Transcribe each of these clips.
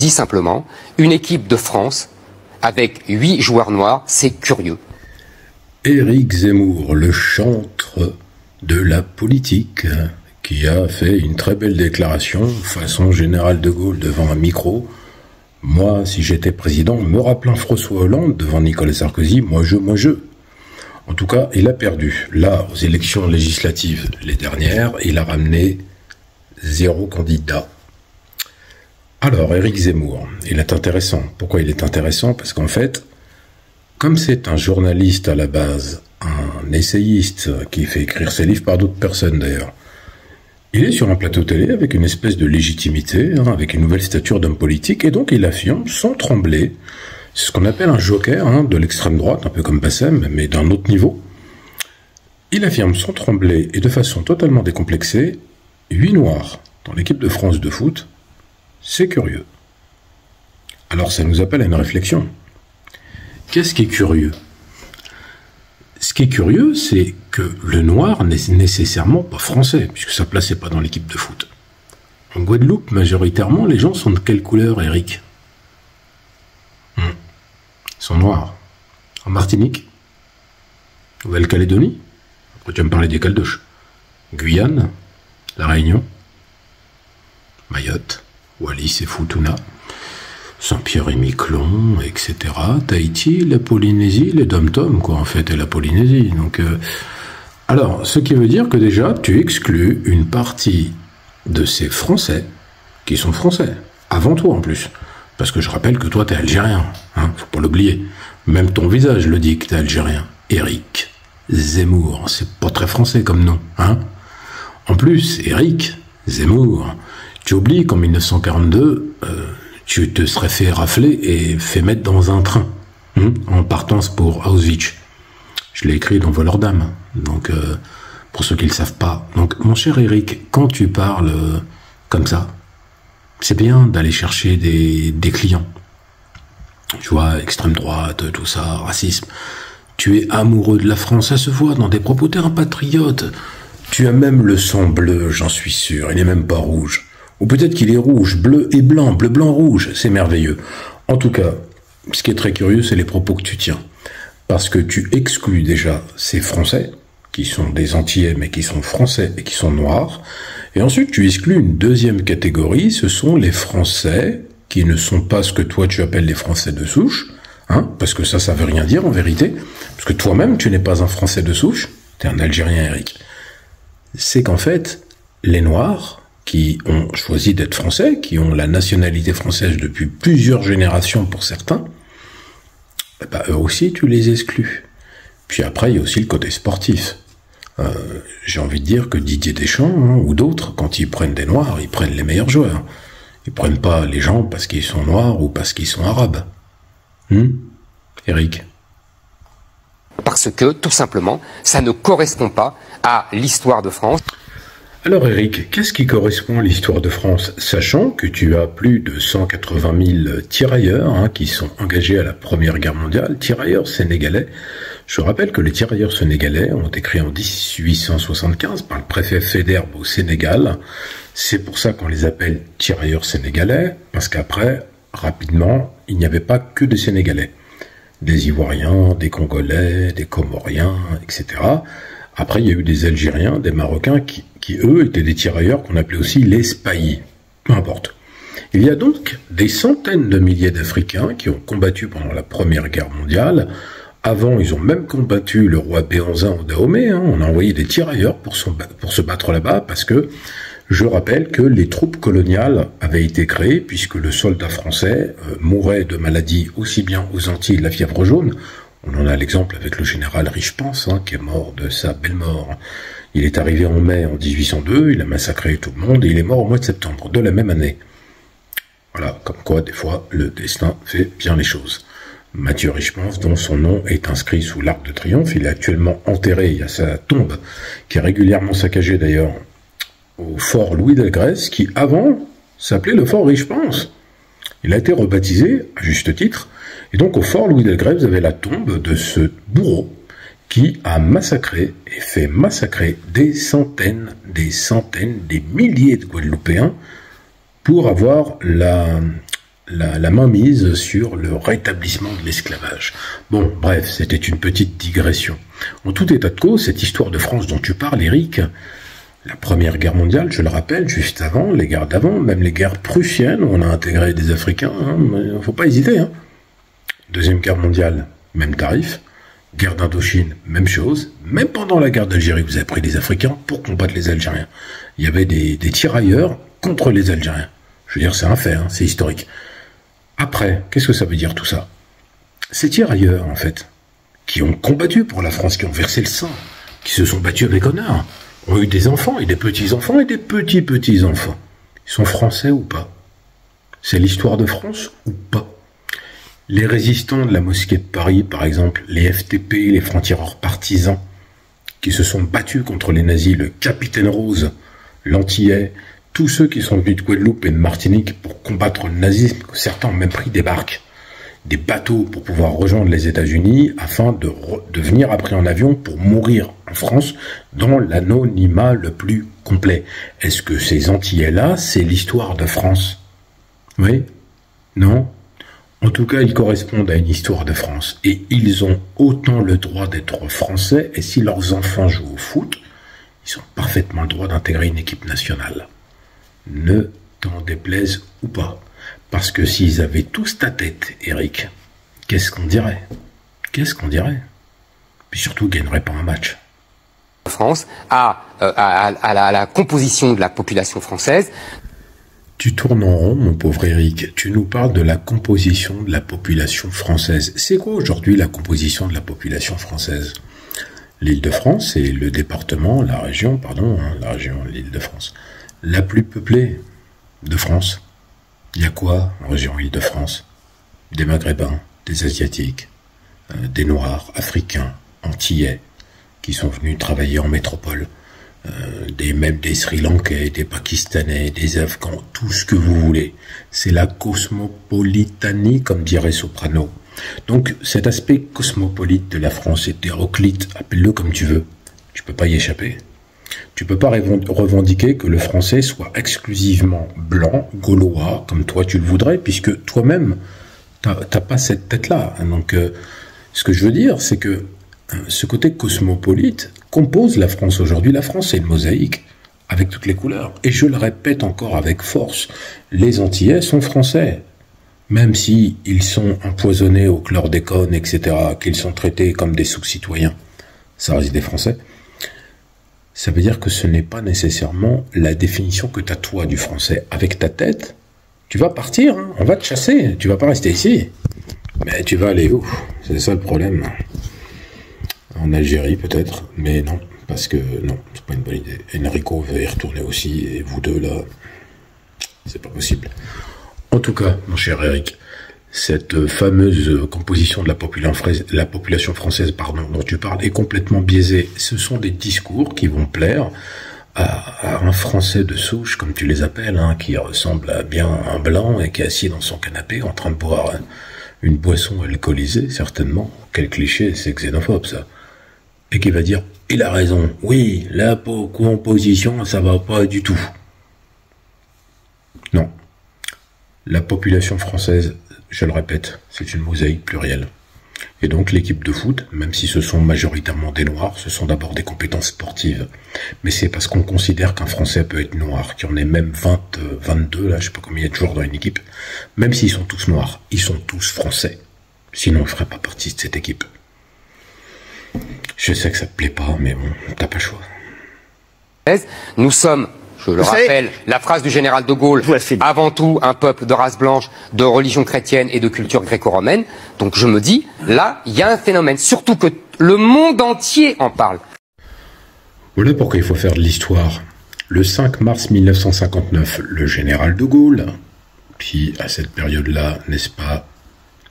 dis simplement, une équipe de France avec 8 joueurs noirs, c'est curieux. Éric Zemmour, le chantre de la politique, qui a fait une très belle déclaration façon général de Gaulle devant un micro. Moi, si j'étais président, me rappelant François Hollande devant Nicolas Sarkozy, moi je. En tout cas, il a perdu. Là, aux élections législatives, les dernières, il a ramené 0 candidat. Alors, Éric Zemmour, il est intéressant. Pourquoi il est intéressant? Parce qu'en fait, comme c'est un journaliste à la base, un essayiste qui fait écrire ses livres par d'autres personnes d'ailleurs, il est sur un plateau télé avec une espèce de légitimité, avec une nouvelle stature d'homme politique, et donc il affirme sans trembler, c'est ce qu'on appelle un joker de l'extrême droite, un peu comme Bassem, mais d'un autre niveau. Il affirme sans trembler et de façon totalement décomplexée, 8 noirs dans l'équipe de France de foot, c'est curieux. Alors ça nous appelle à une réflexion. Qu'est-ce qui est curieux? Ce qui est curieux, c'est que le noir n'est nécessairement pas français, puisque sa place n'est pas dans l'équipe de foot. En Guadeloupe, majoritairement, les gens sont de quelle couleur, Eric? Ils sont noirs. En Martinique? Nouvelle-Calédonie? Après, tu vas me parler des Caldoches. Guyane? La Réunion? Mayotte? Wallis et Futuna? Saint-Pierre-et-Miquelon, etc. Tahiti, la Polynésie, les dom-toms, quoi, en fait, et la Polynésie. Donc, alors, ce qui veut dire que déjà, tu exclus une partie de ces Français qui sont Français, avant toi en plus. Parce que je rappelle que toi, t'es algérien, faut pas l'oublier. Même ton visage le dit que t'es algérien. Éric Zemmour, c'est pas très français comme nom, En plus, Éric Zemmour, tu oublies qu'en 1942, tu te serais fait rafler et fait mettre dans un train, en partance pour Auschwitz. Je l'ai écrit dans Voleurs d'âme, donc pour ceux qui ne le savent pas. Donc mon cher Eric, quand tu parles comme ça, c'est bien d'aller chercher des clients. Tu vois, extrême droite, tout ça, racisme. Tu es amoureux de la France, ça se voit dans des propos, t'es un patriote. Tu as même le sang bleu, j'en suis sûr, il n'est même pas rouge. Ou peut-être qu'il est rouge, bleu et blanc, bleu, blanc, rouge, c'est merveilleux. En tout cas, ce qui est très curieux, c'est les propos que tu tiens. Parce que tu exclus déjà ces Français, qui sont des Antillais, mais qui sont Français et qui sont noirs. Et ensuite, tu exclus une deuxième catégorie, ce sont les Français qui ne sont pas ce que toi tu appelles les Français de souche, parce que ça veut rien dire en vérité, parce que toi-même, tu n'es pas un Français de souche, tu es un Algérien, Eric. C'est qu'en fait, les Noirs, qui ont choisi d'être français, qui ont la nationalité française depuis plusieurs générations pour certains, eux aussi tu les exclus. Puis après, il y a aussi le côté sportif. J'ai envie de dire que Didier Deschamps, ou d'autres, quand ils prennent des Noirs, ils prennent les meilleurs joueurs. Ils prennent pas les gens parce qu'ils sont noirs ou parce qu'ils sont arabes. Eric? Parce que, tout simplement, ça ne correspond pas à l'histoire de France. Alors Eric, qu'est-ce qui correspond à l'histoire de France, sachant que tu as plus de 180 000 tirailleurs qui sont engagés à la Première Guerre mondiale, tirailleurs sénégalais. Je rappelle que les tirailleurs sénégalais ont été créés en 1875 par le préfet Faidherbe au Sénégal. C'est pour ça qu'on les appelle tirailleurs sénégalais, parce qu'après, rapidement, il n'y avait pas que des Sénégalais. Des Ivoiriens, des Congolais, des Comoriens, etc. Après, il y a eu des Algériens, des Marocains qui eux, étaient des tirailleurs qu'on appelait aussi les spahis. Peu importe. Il y a donc des centaines de milliers d'Africains qui ont combattu pendant la Première Guerre mondiale. Avant, ils ont même combattu le roi Béhanzin au Dahomey. On a envoyé des tirailleurs pour se battre là-bas parce que, je rappelle que les troupes coloniales avaient été créées puisque le soldat français mourait de maladies aussi bien aux Antilles, la fièvre jaune. On en a l'exemple avec le général Richepense, qui est mort de sa belle mort. Il est arrivé en mai en 1802, il a massacré tout le monde et il est mort au mois de septembre de la même année. Voilà, comme quoi, des fois, le destin fait bien les choses. Mathieu Richepense, dont son nom est inscrit sous l'Arc de Triomphe, il est actuellement enterré, il y a sa tombe, qui est régulièrement saccagée d'ailleurs, au fort Louis Delgrès, qui avant s'appelait le fort Richepense. Il a été rebaptisé, à juste titre, et donc au fort Louis Delgrès, vous avez la tombe de ce bourreau qui a massacré et fait massacrer des centaines, des milliers de Guadeloupéens pour avoir la mainmise sur le rétablissement de l'esclavage. Bon, bref, c'était une petite digression. En tout état de cause, cette histoire de France dont tu parles, Eric, la Première Guerre mondiale, je le rappelle, juste avant, les guerres d'avant, même les guerres prussiennes, où on a intégré des Africains, hein, faut pas hésiter. Hein. Deuxième Guerre mondiale, même tarif. Guerre d'Indochine, même chose. Même pendant la guerre d'Algérie, vous avez pris des Africains pour combattre les Algériens. Il y avait des tirailleurs contre les Algériens. Je veux dire, c'est un fait, hein, c'est historique. Après, qu'est-ce que ça veut dire tout ça? Ces tirailleurs, en fait, qui ont combattu pour la France, qui ont versé le sang, qui se sont battus avec honneur, ont eu des enfants et des petits-enfants et des petits-petits-enfants. Ils sont français ou pas? C'est l'histoire de France ou pas? Les résistants de la mosquée de Paris, par exemple, les FTP, les francs-tireurs partisans, qui se sont battus contre les nazis, le Capitaine Rose, l'Antillais, tous ceux qui sont venus de Guadeloupe et de Martinique pour combattre le nazisme, certains ont même pris des barques, des bateaux pour pouvoir rejoindre les États-Unis afin de venir après en avion pour mourir en France dans l'anonymat le plus complet. Est-ce que ces Antillais-là, c'est l'histoire de France? Oui? Non? En tout cas, ils correspondent à une histoire de France. Et ils ont autant le droit d'être français, et si leurs enfants jouent au foot, ils ont parfaitement le droit d'intégrer une équipe nationale. Ne t'en déplaise ou pas. Parce que s'ils avaient tous ta tête, Eric, qu'est-ce qu'on dirait? Qu'est-ce qu'on dirait? Puis surtout, ils ne gagneraient pas un match. France à la composition de la population française. Tu tournes en rond, mon pauvre Eric. Tu nous parles de la composition de la population française. C'est quoi aujourd'hui la composition de la population française? L'Île-de-France est le département, la région, l'Île-de-France, la plus peuplée de France. Il y a quoi en région Île-de-France? Des Maghrébins, des Asiatiques, des Noirs, Africains, Antillais, qui sont venus travailler en métropole. Même des Sri Lankais, des Pakistanais, des Afghans, tout ce que vous voulez. C'est la cosmopolitanie, comme dirait Soprano. Donc cet aspect cosmopolite de la France, hétéroclite, appelle-le comme tu veux, tu peux pas y échapper. Tu peux pas revendiquer que le français soit exclusivement blanc, gaulois, comme toi tu le voudrais, puisque toi-même, t'as pas cette tête-là. Donc ce que je veux dire, c'est que ce côté cosmopolite compose la France aujourd'hui. La France, c'est une mosaïque avec toutes les couleurs. Et je le répète encore avec force, les Antillais sont français. Même si ils sont empoisonnés au chlordécone, etc., qu'ils sont traités comme des sous-citoyens, ça reste des Français. Ça veut dire que ce n'est pas nécessairement la définition que tu as toi du français. Avec ta tête, tu vas partir, hein, on va te chasser, tu vas pas rester ici. Mais tu vas aller où? C'est ça le problème. En Algérie peut-être, mais non, parce que non, c'est pas une bonne idée. Enrico va y retourner aussi, et vous deux là, c'est pas possible. En tout cas, mon cher Eric, cette fameuse composition de la population française, dont tu parles, est complètement biaisée. Ce sont des discours qui vont plaire à un Français de souche, comme tu les appelles, hein, qui ressemble à bien un blanc et qui est assis dans son canapé en train de boire une boisson alcoolisée, certainement. Quel cliché, c'est xénophobe ça. Et qui va dire, il a raison, oui, la composition, ça va pas du tout. Non. La population française, je le répète, c'est une mosaïque plurielle. Et donc l'équipe de foot, même si ce sont majoritairement des Noirs, ce sont d'abord des compétences sportives. Mais c'est parce qu'on considère qu'un Français peut être noir, qu'il y en ait même 22, là, je sais pas combien il y a de joueurs dans une équipe. Même s'ils sont tous noirs, ils sont tous français. Sinon, ils ne feraient pas partie de cette équipe. Je sais que ça te plaît pas, mais bon, t'as pas le choix. Nous sommes, je le rappelle, la phrase du général de Gaulle, avant tout un peuple de race blanche, de religion chrétienne et de culture gréco-romaine. Donc je me dis, là, il y a un phénomène, surtout que le monde entier en parle. Voilà pourquoi il faut faire de l'histoire. Le 5 mars 1959, le général de Gaulle, qui à cette période-là, n'est-ce pas,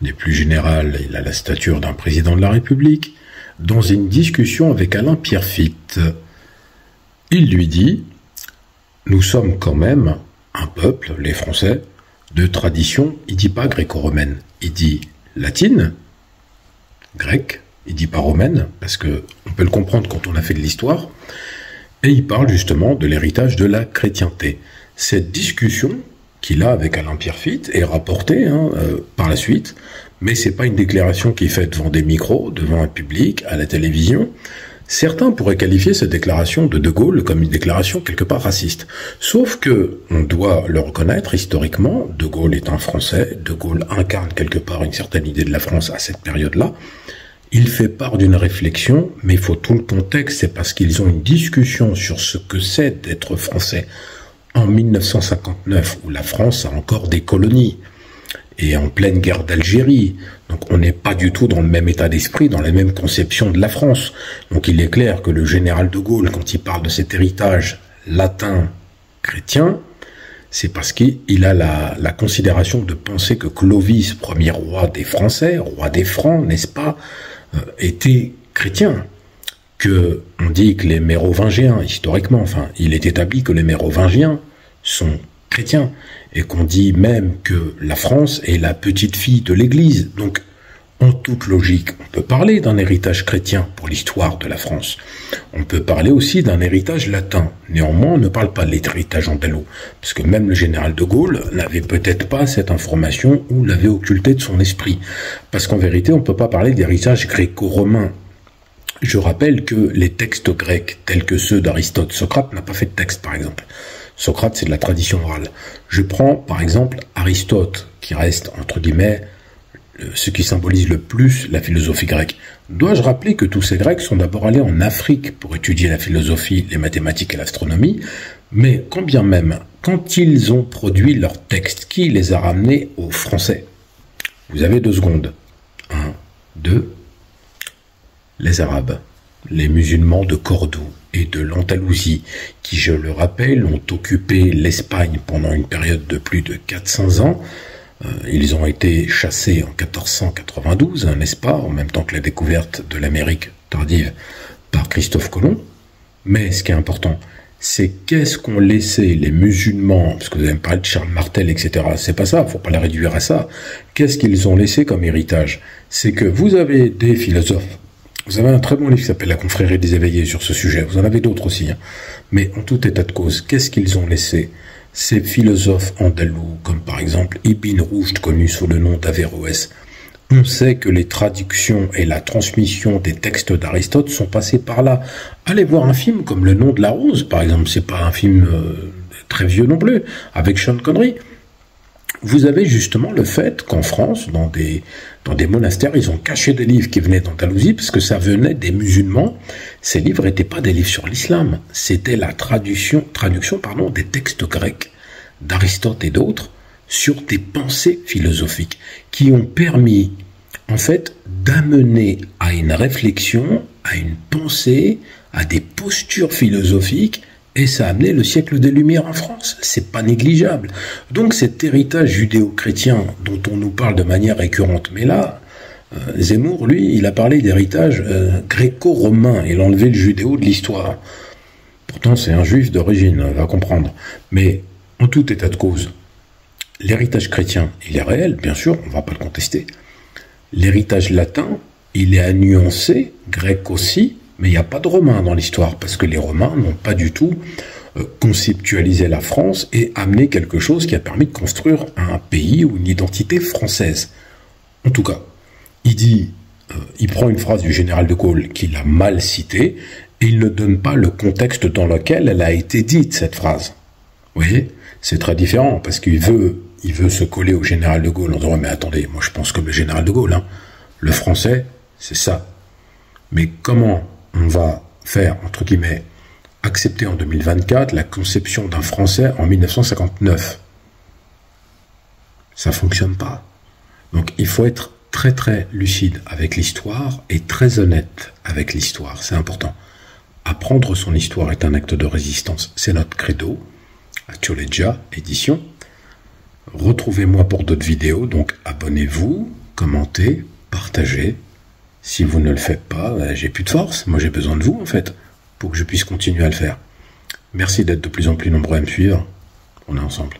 n'est plus général, il a la stature d'un président de la République, dans une discussion avec Alain Pierrefitte, il lui dit « Nous sommes quand même un peuple, les Français, de tradition, il dit pas gréco-romaine, il dit latine, grecque, il dit pas romaine, parce que on peut le comprendre quand on a fait de l'histoire, et il parle justement de l'héritage de la chrétienté. Cette discussion, qu'il a avec Alain Pierrefitte est rapportée par la suite, mais c'est pas une déclaration qui est faite devant des micros, devant un public, à la télévision. Certains pourraient qualifier cette déclaration de Gaulle comme une déclaration quelque part raciste. Sauf que, on doit le reconnaître historiquement, De Gaulle est un Français, De Gaulle incarne quelque part une certaine idée de la France à cette période-là. Il fait part d'une réflexion, mais il faut tout le contexte, c'est parce qu'ils ont une discussion sur ce que c'est d'être français en 1959, où la France a encore des colonies, et en pleine guerre d'Algérie. Donc on n'est pas du tout dans le même état d'esprit, dans la même conception de la France. Donc il est clair que le général de Gaulle, quand il parle de cet héritage latin chrétien, c'est parce qu'il a la considération de penser que Clovis, premier roi des Français, roi des Francs, n'est-ce pas, était chrétien. Que on dit que les Mérovingiens, historiquement, enfin, il est établi que les Mérovingiens sont chrétiens, et qu'on dit même que la France est la petite fille de l'Église. Donc, en toute logique, on peut parler d'un héritage chrétien pour l'histoire de la France. On peut parler aussi d'un héritage latin. Néanmoins, on ne parle pas de l'héritage andalou, parce que même le général de Gaulle n'avait peut-être pas cette information ou l'avait occultée de son esprit. Parce qu'en vérité, on ne peut pas parler d'héritage gréco-romain. Je rappelle que les textes grecs, tels que ceux d'Aristote, Socrate n'a pas fait de texte, par exemple. Socrate, c'est de la tradition orale. Je prends, par exemple, Aristote, qui reste, entre guillemets, ce qui symbolise le plus la philosophie grecque. Dois-je rappeler que tous ces Grecs sont d'abord allés en Afrique pour étudier la philosophie, les mathématiques et l'astronomie, mais quand bien même, quand ils ont produit leurs textes, qui les a ramenés aux Français? Vous avez 2 secondes. 1, 2. Les Arabes, les musulmans de Cordoue et de l'Andalousie, qui, je le rappelle, ont occupé l'Espagne pendant une période de plus de 400 ans. Ils ont été chassés en 1492, n'est-ce pas, en même temps que la découverte de l'Amérique tardive par Christophe Colomb. Mais ce qui est important, c'est qu'est-ce qu'ont laissé les musulmans, parce que vous avez parlé de Charles Martel, etc. C'est pas ça, faut pas les réduire à ça. Qu'est-ce qu'ils ont laissé comme héritage? C'est que vous avez des philosophes. Vous avez un très bon livre qui s'appelle La Confrérie des Éveillés sur ce sujet. Vous en avez d'autres aussi. Mais en tout état de cause, qu'est-ce qu'ils ont laissé? Ces philosophes andalous, comme par exemple Ibn Rushd, connu sous le nom d'Averroès. On sait que les traductions et la transmission des textes d'Aristote sont passés par là. Allez voir un film comme Le Nom de la Rose, par exemple. C'est pas un film très vieux non plus, avec Sean Connery. Vous avez justement le fait qu'en France, dans des monastères, ils ont caché des livres qui venaient d'Andalousie parce que ça venait des musulmans. Ces livres n'étaient pas des livres sur l'islam, c'était la traduction des textes grecs d'Aristote et d'autres sur des pensées philosophiques qui ont permis, en fait, d'amener à une réflexion, à une pensée, à des postures philosophiques. Et ça a amené le siècle des Lumières en France. C'est pas négligeable. Donc cet héritage judéo-chrétien dont on nous parle de manière récurrente, mais là, Zemmour, lui, il a parlé d'héritage gréco-romain. Il a enlevé le judéo de l'histoire. Pourtant, c'est un juif d'origine, on va comprendre. Mais en tout état de cause, l'héritage chrétien, il est réel, bien sûr, on ne va pas le contester. L'héritage latin, il est à nuancer, grec aussi, mais il n'y a pas de Romains dans l'histoire, parce que les Romains n'ont pas du tout conceptualisé la France et amené quelque chose qui a permis de construire un pays ou une identité française. En tout cas, il prend une phrase du général de Gaulle qu'il a mal citée, et il ne donne pas le contexte dans lequel elle a été dite, cette phrase. Vous voyez, c'est très différent, parce qu'il veut se coller au général de Gaulle en disant « Mais attendez, moi je pense comme le général de Gaulle, le français, c'est ça. » Mais comment on va faire, entre guillemets, accepter en 2024 la conception d'un Français en 1959? Ça fonctionne pas. Donc il faut être très très lucide avec l'histoire et très honnête avec l'histoire, c'est important. Apprendre son histoire est un acte de résistance, c'est notre credo. Acioleggia, édition. Retrouvez-moi pour d'autres vidéos, donc abonnez-vous, commentez, partagez. Si vous ne le faites pas, j'ai plus de force. Moi, j'ai besoin de vous, en fait, pour que je puisse continuer à le faire. Merci d'être de plus en plus nombreux à me suivre. On est ensemble.